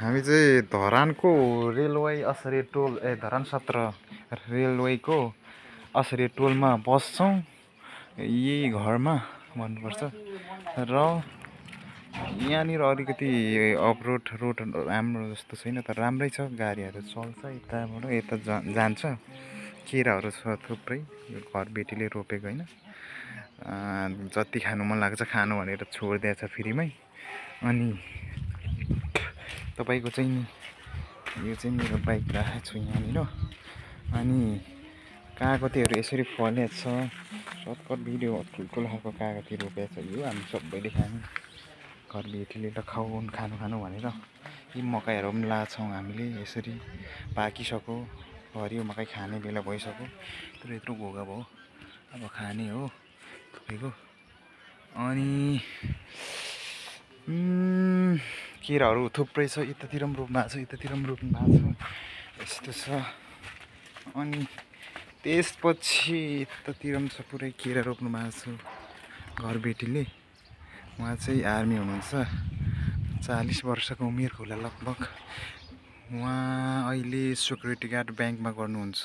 हामी चाहिँ धरानको रेलवे असरे टोल धरान 17 रेलवेको असरे टोलमा बस्छौँ। यही घरमा भन्नुपर्छ र यहाँनिर अलिकति अफरोड रोड राम्रो जस्तो छैन तर राम्रै छ, गाडीहरू चल्छ, यताबाट यता जान्छ। केराहरू छ थुप्रै, घर बेटीले रोपेको होइन। जति खानु मन लाग्छ खानु भनेर छोडिदिएछ फ्रीमै। अनि तपाईँको चाहिँ नि यो चाहिँ मेरो बाइक राखेको छु यहाँनिर। अनि कागतीहरू यसरी फलेको छ, सर्टकट भिडियो ठुल्ठुलो खालको कागती रोपेको छ। यो हामी सबैले खाने, घर बेटीले त खानु भनेर यी मकैहरू पनि लाछौँ हामीले। यसरी पाकिसक्यो, हरियो मकै खाने बेला भइसक्यो, तर यत्रो घोगा भयो, अब खाने हो तपाईँको। अनि केराहरू थुप्रै छ, यतातिर पनि रोप्नु भएको छ, यतातिर पनि रोप्नु भएको छ, यस्तो छ। अनि त्यसपछि यतातिर पनि छ पुरै केरा रोप्नु भएको छ घर बेटीले। उहाँ चाहिँ आर्मी हुनुहुन्छ, 40 वर्षको उमेरको होला लगभग। उहाँ अहिले सिक्युरिटी गार्ड ब्याङ्कमा गर्नुहुन्छ।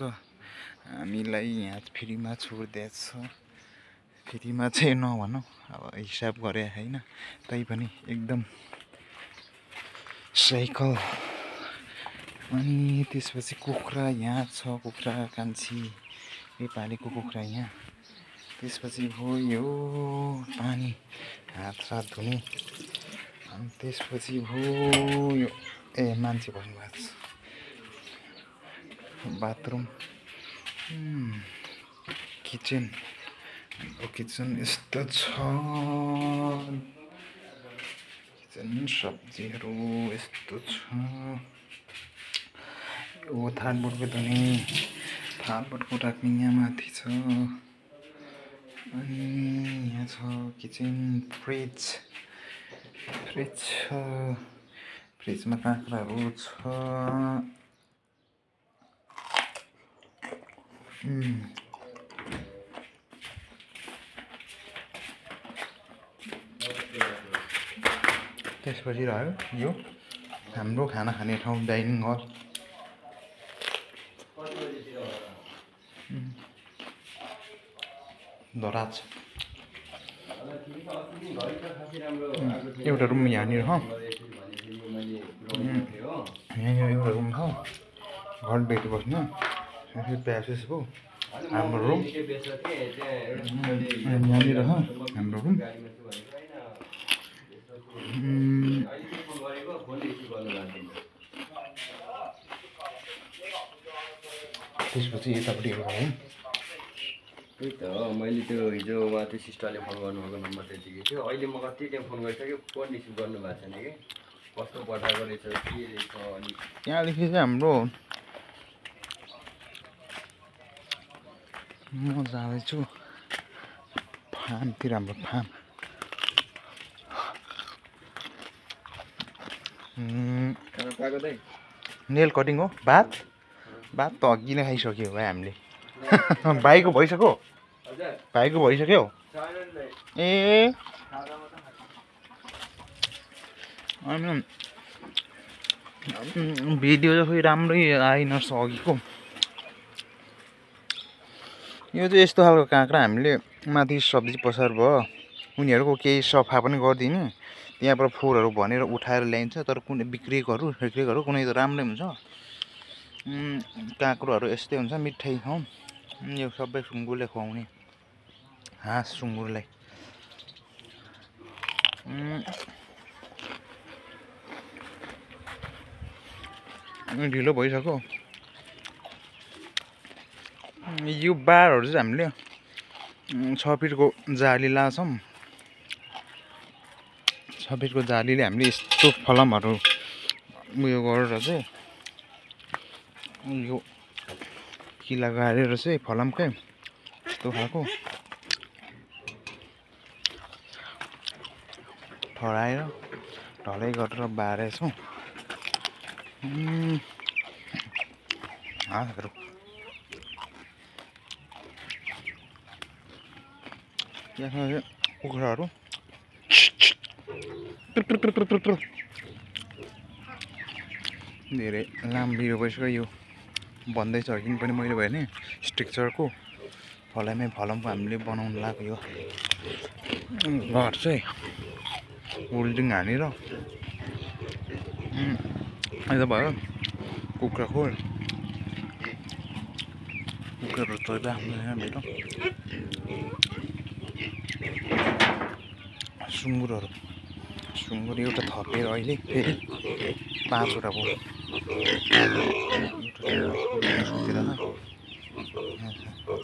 हामीलाई यहाँ फ्रीमा छोडिदिएछ। फ्रीमा चाहिँ नभनौँ, अब हिसाब गरे होइन, तैपनि एकदम साइकल। अनि त्यसपछि कुखुरा यहाँ छ, कुखुरा कान्छी नेपालीको कुखुरा यहाँ। त्यसपछि भयो पानी हातसात धुने। अनि त्यसपछि भयो मान्छे बस्नुभएको छ, बाथरुम, किचन। किचन यस्तो छ, किचन सब्जीहरू यस्तो छ। यो थालबोटको धुने, थालबोटको राख्ने यहाँ माथि छ। अनि यहाँ छ किचन, फ्रिज छ, फ्रिजमा काँक्राहरू छ। त्यसपछि रह्यो यो हाम्रो खाना खाने ठाउँ, डाइनिङ हल। दराज एउटा रुम यहाँनिर हो, यहाँनिर एउटा रुम छ, घर बेटी बस्नु। प्यासेस भयो हाम्रो रुम, यहाँनिर हो हाम्रो रुम। त्यसपछि यतापट्टि एउटा रुम। त्यही त मैले त्यो हिजो उहाँ त्यो सिस्टरले फोन गर्नुभएको नम्बर त्यतिकै थियो। अहिले म कति टाइम फोन गरिसक्यो, फोन रिसिभ गर्नु भएको छैन कि, कस्तो पठाएको रहेछ के रहेछ। अनि त्यहाँदेखि चाहिँ हाम्रो म जाँदैछु फार्मतिर, हाम्रो फार्म। नेल कटिङ हो। भात त अघि नै खाइसक्यो भाइ हामीले। भाइको भइसक्यो, भाइको भइसक्यो। ए अनि भिडियो चाहिँ खोइ राम्रै आइनछ अघिको। यो चाहिँ यस्तो खालको काँक्रा हामीले माथि सब्जी पसार भयो, उनीहरूको केही सफा पनि गरिदिने, त्यहाँबाट फोहोरहरू भनेर उठाएर ल्याइन्छ। तर कुनै बिग्रेकोहरू कुनै त राम्रै हुन्छ। काँक्रोहरू यस्तै हुन्छ, मिठाई हो। यो सबै सुँगुरले खुवाउने, हाँस सुँगुरलाई। ढिलो भइसक्यो। यो बारहरू चाहिँ हामीले 6 फिटको जाली लाछौँ। 6 फिटको जालीले हामीले यस्तो फलामहरू उयो गरेर चाहिँ यो किला गाडेर चाहिँ फलामकै यस्तो खालको ठडाएर ढलाइ गरेर बारेछौँ। हाँसहरू यहाँ कुखुराहरू धेरै लामो भिडियो भइसक्यो यो भन्दैछ अघि पनि मैले भयो नि स्ट्रक्चरको फलाइमै फलामको हामीले बनाउनु लाग्यो यो घर चाहिँ होल्डिङ हानेर यता भयो कुखुरा खोर कुखुराहरू चोइबा मेरो सुँगुर एउटा थपेर अहिले फेरि 5वटा भयो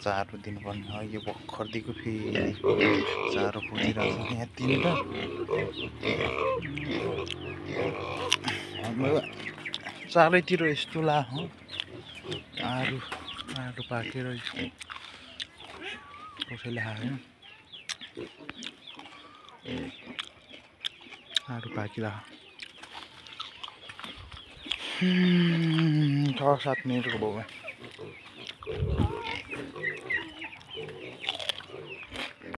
चारो दिनुपर्ने हो यो भर्खर दिएको फेरि चारो खोजिरहेको छ यहाँ 3वटा चारैतिर यस्तो ला हो आलु पाकेर कसैले खाएन आलु पाकिरा 6-7 मिनटको भयो